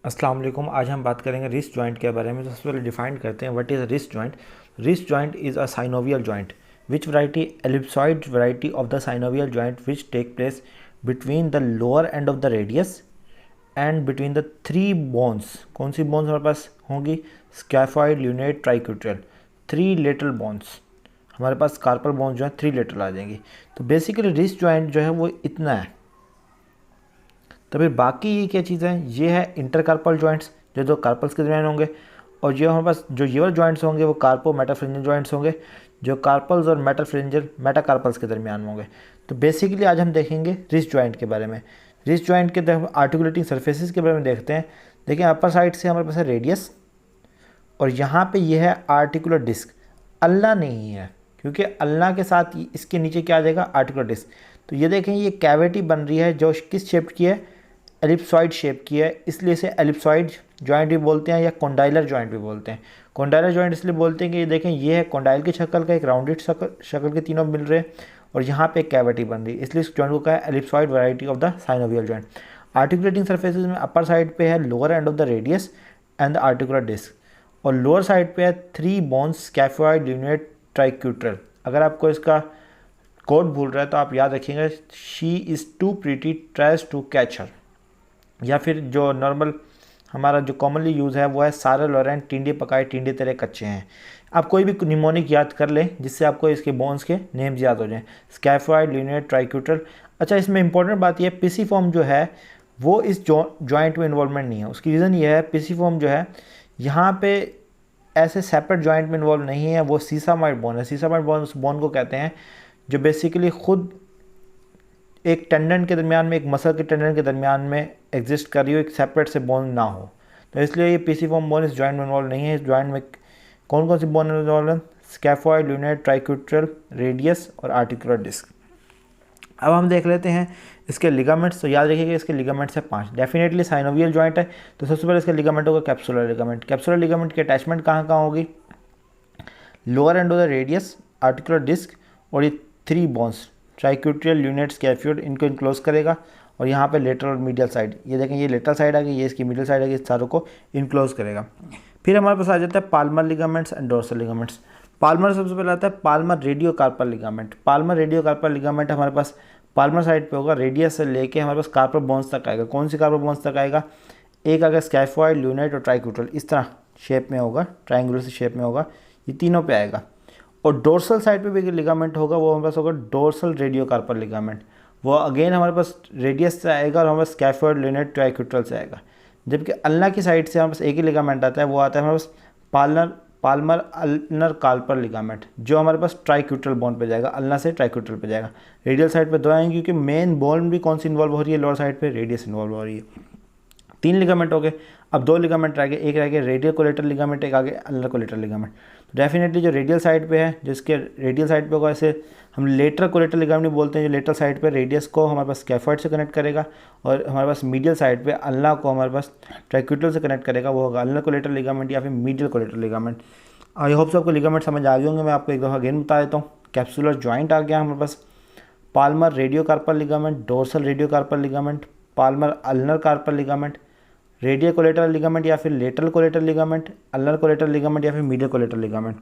अस्सलाम वालेकुम। आज हम बात करेंगे रिस्ट जॉइंट के बारे में। तो सबसे पहले डिफाइन करते हैं what is wrist joint. Wrist joint is a synovial joint which variety ellipsoid variety of the synovial joint which take place between the lower end of the radius and between the three bones. कौन सी bones हमारे पास होंगी? Scaphoid, lunate, triquetral, three lateral bones. हमारे पास carpal bones जो है three lateral आ जाएंगी। तो बेसिकली रिस्ट जॉइंट जो है वो इतना है। तो फिर बाकी ये क्या चीज़ है? ये है इंटरकार्पल जॉइंट्स जो दो कार्पल्स के दरमियान होंगे, और ये हमारे पास जो ये जॉइंट्स होंगे वो कार्पो मेटाफ्रिंजल जॉइंट्स होंगे जो कार्पल्स और मेटाफ्रिंजल मेटाकार्पल्स के दरमियान होंगे। तो बेसिकली आज हम देखेंगे रिस्ट जॉइंट के बारे में। रिस्ट जॉइंट के आर्टिकुलेटिंग सर्फेसिस के बारे में देखते हैं। देखिए अपर साइड से हमारे पास है रेडियस और यहाँ पे ये है आर्टिकुलर डिस्क। अल्ला नहीं है क्योंकि अल्ला के साथ इसके नीचे क्या आ जाएगा? Articular disc. तो ये देखें ये कैविटी बन रही है जो किस शेप की है? एलिप्सॉइड शेप की है, इसलिए इसे एलिप्सॉइड जॉइंट भी बोलते हैं या कॉन्डाइलर जॉइंट भी बोलते हैं। कॉन्डाइलर जॉइंट इसलिए बोलते हैं कि ये देखें ये है कॉन्डाइल की शक्ल का, एक राउंडेड शक्ल के तीनों मिल रहे हैं और यहाँ पे एक कैविटी बन रही है, इसलिए इस जॉइंट को कहा है ellipsoid variety of the synovial joint. Articulating surfaces में अपर साइड पे है lower end of the radius and the articular disc और लोअर साइड पे है three bones scaphoid, lunate, triquetral. अगर आपको इसका कोड भूल रहा है तो आप याद रखिएगा, she is too pretty tries to catch her, या फिर जो नॉर्मल हमारा जो कॉमनली यूज़ है वो है सारे लॉरेंट टिंडे पकाए टिंडे तेरे कच्चे हैं। आप कोई भी निमोनिक याद कर लें जिससे आपको इसके बोन्स के नेम्स याद हो जाएं, स्कैफॉइड, ल्यूनेट, ट्राइक्यूट्रल। अच्छा, इसमें इंपॉर्टेंट बात यह है पिसिफॉर्म जो है वो इस जॉइंट में इन्वॉल्वमेंट नहीं है। उसकी रीज़न ये है पिसिफॉर्म जो है यहाँ पे ऐसे सेपरेट जॉइंट में इन्वॉल्व नहीं है, वो सीसामाइड बोन है। सीसामाइड बोन उस बोन को कहते हैं जो बेसिकली खुद एक टेंडन के दरमियान में, एक मसल के टेंडन के दरमियान में एग्जिस्ट कर रही हो, एक सेपरेट से बोन ना हो। तो इसलिए ये पिसिफॉर्म बोन इस जॉइंट में इन्वॉल्व नहीं है। इस जॉइंट में कौन कौन सी बोन इन्वॉल्व है? स्कैफॉइड, ल्यूनेट, ट्राइक्यूट्रल, रेडियस और आर्टिकुलर डिस्क। अब हम देख लेते हैं इसके लिगामेंट्स। तो याद रखिएगा इसके लिगामेंट्स है 5। डेफिनेटली साइनोवियल जॉइंट है तो सबसे पहले इसका लिगामेंट होगा कैप्सुलर लिगामेंट। कैप्सुलर लिगामेंट की अटैचमेंट कहाँ कहाँ होगी? Lower end of the radius, articular disc और ये three bones triquetral, lunate, scaphoid इनको इनक्लोज करेगा। और यहाँ पे लेटरल और मीडियल साइड, ये देखें ये लेटरल साइड आ गई, ये इसकी मीडियल साइड आ गई, इस सारों को इनक्लोज करेगा। फिर हमारे पास आ जाता है palmar ligaments and dorsal ligaments. Palmar सबसे पहले आता है palmar radio carpal ligament. Palmar radio carpal ligament हमारे पास पाल्मर साइड पे होगा, रेडियस से लेके हमारे पास कार्पल बोन्स तक आएगा। कौन सी कार्पल बोन्स तक आएगा? एक आएगा स्कैफॉइड, ल्यूनेट और ट्राइक्यूट्रल, इस तरह शेप में होगा, ट्राइंगुलर से शेप में होगा, ये तीनों पे आएगा। और डोर्सल साइड पे भी लिगामेंट होगा, वो हमारे पास होगा डोर्सल रेडियो कार्पल लिगामेंट। वो अगेन हमारे पास रेडियस से आएगा और हमारे पास स्कैफॉइड, ल्यूनेट, ट्राइक्यूट्रल से आएगा। जबकि अल्ना की साइड से हमारे पास एक ही लिगामेंट आता है, वो आता है हमारे पास पाल्मर अल्नर कार्पल लिगामेंट, जो हमारे पास ट्राइक्यूट्रल बोन पे जाएगा, अल्ना से ट्राइक्यूट्रल पे जाएगा। रेडियल साइड पे दो आएंगे क्योंकि मेन बोन भी कौन सी इन्वॉल्व हो रही है? लोअर साइड पे रेडियस इन्वॉल्व हो रही है। 3 लिगामेंट हो गए। अब 2 लिगामेंट रह गए, एक रह गया रेडियल कोलेटरल लिगामेंट, एक आगे अल्नर कोलेटरल लिगामेंट। तो डेफिनेटली जो रेडियल साइड पे है, जिसके रेडियल साइड पे होगा, इसे हम लेटरल कोलेटरल लिगामेंट बोलते हैं। जो लेटरल साइड पे रेडियस को हमारे पास स्कैफॉइड से कनेक्ट करेगा और हमारे पास मीडियल साइड पे अल्ना को हमारे पास ट्राइक्यूट्रल से कनेक्ट करेगा, वो होगा अल्नर कोलेटरल लिगामेंट या फिर medial collateral ligament. I hope आपको लिगामेंट समझ आ गए होंगे। मैं आपको एक दफ़ा अगेन बता देता हूँ। कैप्सुलर जॉइंट आ गया हमारे पास, palmar radio carpal ligament, dorsal radio carpal ligament, palmar ulnar carpal ligament, radial collateral ligament या फिर lateral collateral ligament, ulnar collateral ligament या फिर मीडियल कोलेटरल लिगामेंट।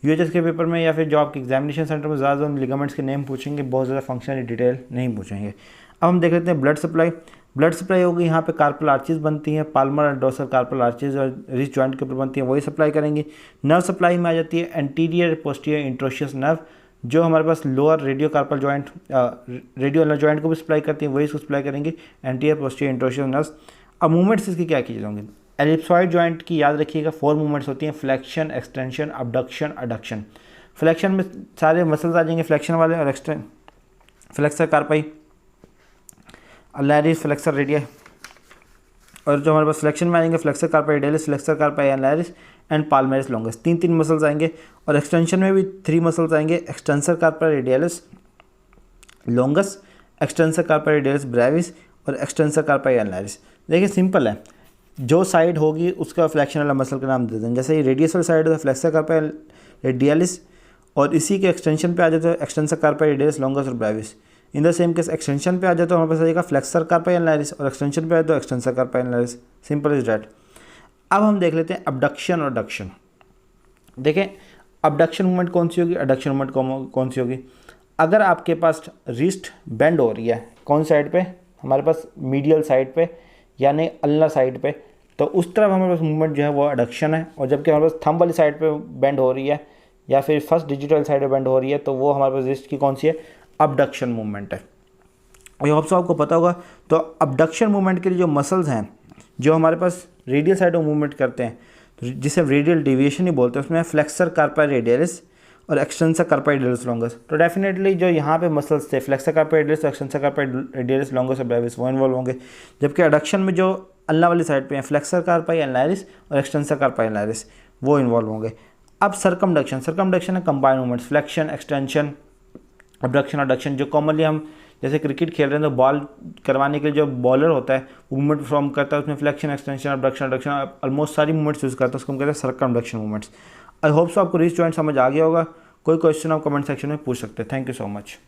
यूएचएस के पेपर में या फिर जो आपके एग्जामिनेशन सेंटर में ज़्यादा लिगामेंट्स के नेम पूछेंगे, बहुत ज़्यादा फंक्शनल डिटेल नहीं पूछेंगे। अब हम देख लेते हैं ब्लड सप्लाई। ब्लड सप्लाई होगी, यहाँ पे कार्पल आर्चेज बनती हैं, पाल्मर और डोर्सल कार्पल आर्चेज और रिस्ट जॉइंट के ऊपर बनती हैं, वही सप्लाई करेंगी। नर्व सप्लाई में आ जाती है एंटीरियर पोस्टीरियर इंट्रोशियस नर्व, जो हमारे पास lower radio carpal joint radio ulnar joint को भी सप्लाई करती है, वही इसको सप्लाई करेंगी एंटीरियर पोस्टीरियर इंट्रोशियस नर्व। अब मूवमेंट्स इसकी क्या की जाएंगी? एलिप्सॉइड जॉइंट की याद रखिएगा 4 मूवमेंट्स होती हैं, flexion, extension, abduction, adduction. Flexion में सारे मसल्स आ जाएंगे फ्लेक्शन वाले, और flexor carpi, ulnaris, flexor radialis. और जो हमारे पास फ्लेक्शन में आएंगे flexor carpi radialis, flexor carpi ulnaris and palmaris longus. 3 muscles आएंगे। और एक्सटेंशन में भी 3 मसल्स आएंगे, extensor carpi radialis longus, extensor carpi radialis brevis और एक्सटेंसर कार्पाई अल्नैरिस। देखिए सिंपल है, जो साइड होगी उसका फ्लेक्शन वाला मसल का नाम दे दें। जैसे ये रेडियस वाली साइड है तो फ्लेक्सर कार्पाई रेडियलिस, और इसी के एक्सटेंशन पे आ जाते हैं एक्सटेंसर कार्पाई रेडियलिस लॉन्गस और Brevis. In the same case extension पे आ जाए तो हमारे पास आ जाएगा फ्लेक्सर कार्पाई एनालिसिस, और एक्सटेंशन पे आए तो extensor कार्पाई analysis. Simple is that. अब हम देख लेते हैं अबडक्शन और अडक्शन। देखें अबडक्शन मूवमेंट कौन सी होगी, अडक्शन मूवमेंट कौन सी होगी। अगर आपके पास रिस्ट बेंड हो रही है कौन साइड पे, हमारे पास मीडियल साइड पे यानी अल्नर साइड पे, तो उस तरफ हमारे पास मूवमेंट जो है वो अडक्शन है। और जबकि हमारे पास थंब वाली साइड पे बेंड हो रही है या फिर फर्स्ट डिजिटल साइड पे बेंड हो रही है तो वो हमारे पास रिस्ट की कौन सी है, अबडक्शन मूवमेंट है। और ये ऑप्शन आपको पता होगा। तो अबडक्शन मूवमेंट के लिए जो मसल्स हैं जो हमारे पास रेडियल साइड में मूवमेंट करते हैं, तो जिसे रेडियल डेविएशन ही बोलते हैं, उसमें फ्लेक्सर कार्पाई रेडियलिस और एक्सटेंसर कार्पाई रेडियलिस लॉन्गस। तो डेफिनेटली जो यहाँ पे मसल्स थे फ्लेक्सर कार्पाई रेडियलिस और एक्सटेंसर कार्पाई रेडियलिस लॉन्गस और ब्रेविस वो इन्वॉल्व होंगे। जबकि एडक्शन में जो अल्ना वाली साइड पे हैं फ्लेक्सर कार्पाई एनालिस और एक्सटेंसर कार्पाई एनालिस वो इन्वॉल्व होंगे। अब सर्कमडक्शन है combine movements, flexion, extension, abduction, adduction. जो कॉमनली हम जैसे क्रिकेट खेल रहे हैं तो बॉल करवाने के लिए जो बॉलर होता है मूवमेंट परफॉर्म करता है, उसमें flexion, extension, abduction, adduction almost सारी मूवमेंट्स यूज़ करता है, उसको हम कहते हैं circumduction movements. I hope so आपको रिस्ट जॉइंट समझ आ गया होगा। कोई क्वेश्चन आप कमेंट सेक्शन में पूछ सकते हैं। Thank you so much.